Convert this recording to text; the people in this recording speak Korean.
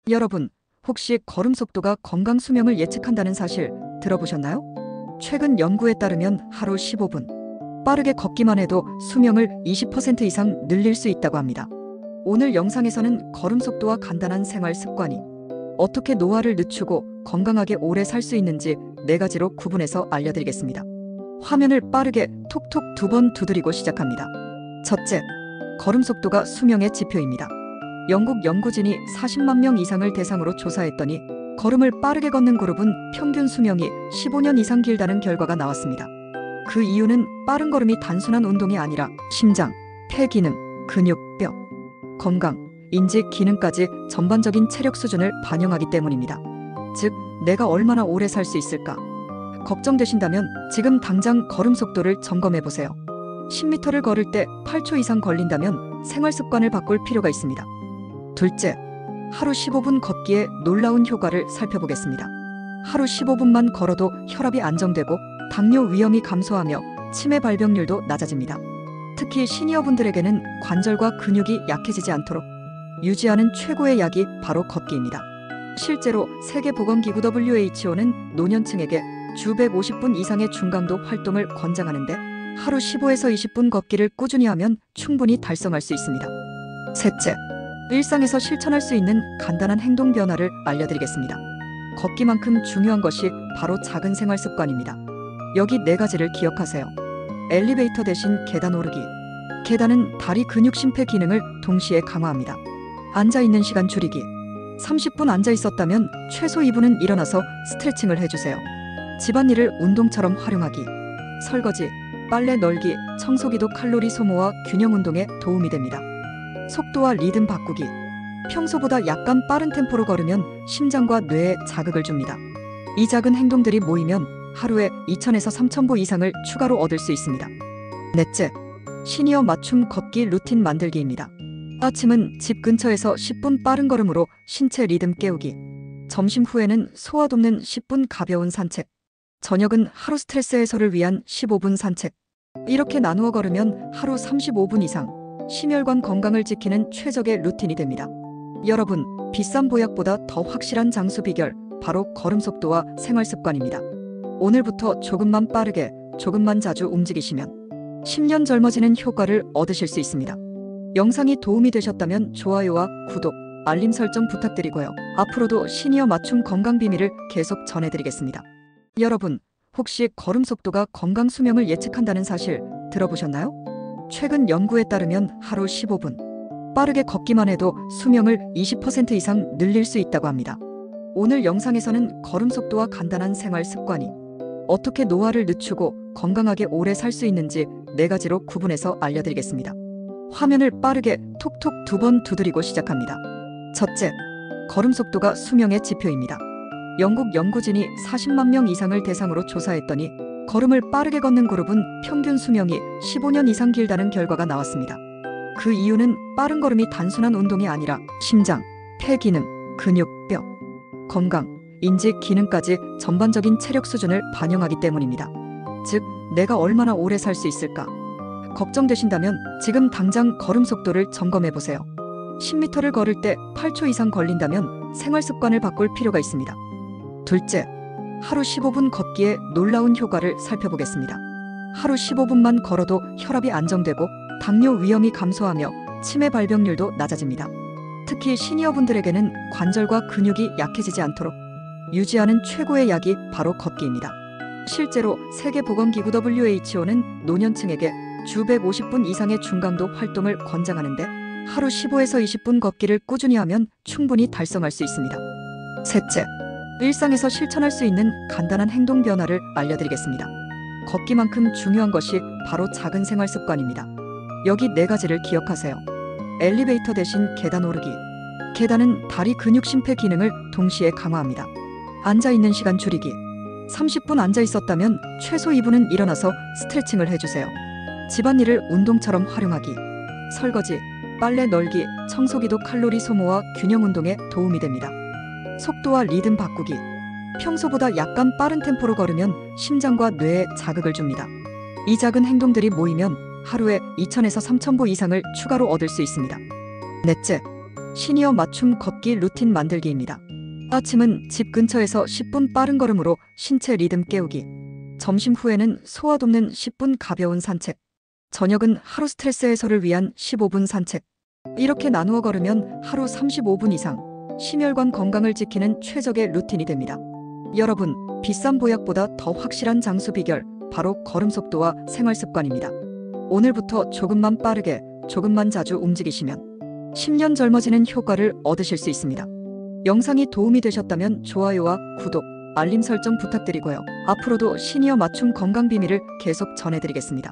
여러분, 혹시 걸음 속도가 건강 수명을 예측한다는 사실 들어보셨나요? 최근 연구에 따르면 하루 15분 빠르게 걷기만 해도 수명을 20% 이상 늘릴 수 있다고 합니다. 오늘 영상에서는 걸음 속도와 간단한 생활 습관이 어떻게 노화를 늦추고 건강하게 오래 살 수 있는지 4가지로 구분해서 알려드리겠습니다. 화면을 빠르게 톡톡 2번 두드리고 시작합니다. 첫째, 걸음 속도가 수명의 지표입니다. 영국 연구진이 40만 명 이상을 대상으로 조사했더니 걸음을 빠르게 걷는 그룹은 평균 수명이 15년 이상 길다는 결과가 나왔습니다. 그 이유는 빠른 걸음이 단순한 운동이 아니라 심장, 폐 기능, 근육, 뼈, 건강, 인지 기능까지 전반적인 체력 수준을 반영하기 때문입니다. 즉, 내가 얼마나 오래 살 수 있을까? 걱정되신다면 지금 당장 걸음 속도를 점검해 보세요. 10m를 걸을 때 8초 이상 걸린다면 생활 습관을 바꿀 필요가 있습니다. 둘째, 하루 15분 걷기의 놀라운 효과를 살펴보겠습니다. 하루 15분만 걸어도 혈압이 안정되고 당뇨 위험이 감소하며 치매 발병률도 낮아집니다. 특히 시니어분들에게는 관절과 근육이 약해지지 않도록 유지하는 최고의 약이 바로 걷기입니다. 실제로 세계보건기구 WHO는 노년층에게 주 150분 이상의 중강도 활동을 권장하는데 하루 15에서 20분 걷기를 꾸준히 하면 충분히 달성할 수 있습니다. 셋째, 일상에서 실천할 수 있는 간단한 행동 변화를 알려드리겠습니다. 걷기만큼 중요한 것이 바로 작은 생활 습관입니다. 여기 4가지를 기억하세요. 엘리베이터 대신 계단 오르기. 계단은 다리 근육 심폐 기능을 동시에 강화합니다. 앉아있는 시간 줄이기. 30분 앉아 있었다면 최소 2분은 일어나서 스트레칭을 해주세요. 집안일을 운동처럼 활용하기. 설거지, 빨래 널기, 청소기도 칼로리 소모와 균형 운동에 도움이 됩니다. 속도와 리듬 바꾸기. 평소보다 약간 빠른 템포로 걸으면 심장과 뇌에 자극을 줍니다. 이 작은 행동들이 모이면 하루에 2,000에서 3,000보 이상을 추가로 얻을 수 있습니다. 넷째, 시니어 맞춤 걷기 루틴 만들기입니다. 아침은 집 근처에서 10분 빠른 걸음으로 신체 리듬 깨우기. 점심 후에는 소화 돕는 10분 가벼운 산책. 저녁은 하루 스트레스 해소를 위한 15분 산책. 이렇게 나누어 걸으면 하루 35분 이상 심혈관 건강을 지키는 최적의 루틴이 됩니다. 여러분, 비싼 보약보다 더 확실한 장수 비결, 바로 걸음 속도와 생활 습관입니다. 오늘부터 조금만 빠르게, 조금만 자주 움직이시면 10년 젊어지는 효과를 얻으실 수 있습니다. 영상이 도움이 되셨다면 좋아요와 구독, 알림 설정 부탁드리고요. 앞으로도 시니어 맞춤 건강 비밀을 계속 전해드리겠습니다. 여러분, 혹시 걸음 속도가 건강 수명을 예측한다는 사실 들어보셨나요? 최근 연구에 따르면 하루 15분 빠르게 걷기만 해도 수명을 20% 이상 늘릴 수 있다고 합니다. 오늘 영상에서는 걸음 속도와 간단한 생활 습관이 어떻게 노화를 늦추고 건강하게 오래 살 수 있는지 4가지로 구분해서 알려드리겠습니다. 화면을 빠르게 톡톡 2번 두드리고 시작합니다. 첫째, 걸음 속도가 수명의 지표입니다. 영국 연구진이 40만 명 이상을 대상으로 조사했더니 걸음을 빠르게 걷는 그룹은 평균 수명이 15년 이상 길다는 결과가 나왔습니다. 그 이유는 빠른 걸음이 단순한 운동이 아니라 심장, 폐 기능, 근육, 뼈, 건강, 인지 기능까지 전반적인 체력 수준을 반영하기 때문입니다. 즉, 내가 얼마나 오래 살 수 있을까? 걱정되신다면 지금 당장 걸음 속도를 점검해 보세요. 10m를 걸을 때 8초 이상 걸린다면 생활 습관을 바꿀 필요가 있습니다. 둘째, 하루 15분 걷기의 놀라운 효과를 살펴보겠습니다. 하루 15분만 걸어도 혈압이 안정되고 당뇨 위험이 감소하며 치매 발병률도 낮아집니다. 특히 시니어분들에게는 관절과 근육이 약해지지 않도록 유지하는 최고의 약이 바로 걷기입니다. 실제로 세계보건기구 WHO는 노년층에게 주 150분 이상의 중강도 활동을 권장하는데 하루 15에서 20분 걷기를 꾸준히 하면 충분히 달성할 수 있습니다. 셋째, 일상에서 실천할 수 있는 간단한 행동 변화를 알려드리겠습니다. 걷기만큼 중요한 것이 바로 작은 생활 습관입니다. 여기 4가지를 기억하세요. 엘리베이터 대신 계단 오르기. 계단은 다리 근육 심폐 기능을 동시에 강화합니다. 앉아있는 시간 줄이기. 30분 앉아 있었다면 최소 2분은 일어나서 스트레칭을 해주세요. 집안일을 운동처럼 활용하기. 설거지, 빨래 널기, 청소기도 칼로리 소모와 균형 운동에 도움이 됩니다. 속도와 리듬 바꾸기. 평소보다 약간 빠른 템포로 걸으면 심장과 뇌에 자극을 줍니다. 이 작은 행동들이 모이면 하루에 2,000에서 3,000보 이상을 추가로 얻을 수 있습니다. 넷째, 시니어 맞춤 걷기 루틴 만들기입니다. 아침은 집 근처에서 10분 빠른 걸음으로 신체 리듬 깨우기. 점심 후에는 소화 돕는 10분 가벼운 산책. 저녁은 하루 스트레스 해소를 위한 15분 산책. 이렇게 나누어 걸으면 하루 35분 이상 심혈관 건강을 지키는 최적의 루틴이 됩니다. 여러분, 비싼 보약보다 더 확실한 장수 비결, 바로 걸음 속도와 생활 습관입니다. 오늘부터 조금만 빠르게, 조금만 자주 움직이시면 10년 젊어지는 효과를 얻으실 수 있습니다. 영상이 도움이 되셨다면 좋아요와 구독, 알림 설정 부탁드리고요. 앞으로도 시니어 맞춤 건강 비밀을 계속 전해드리겠습니다.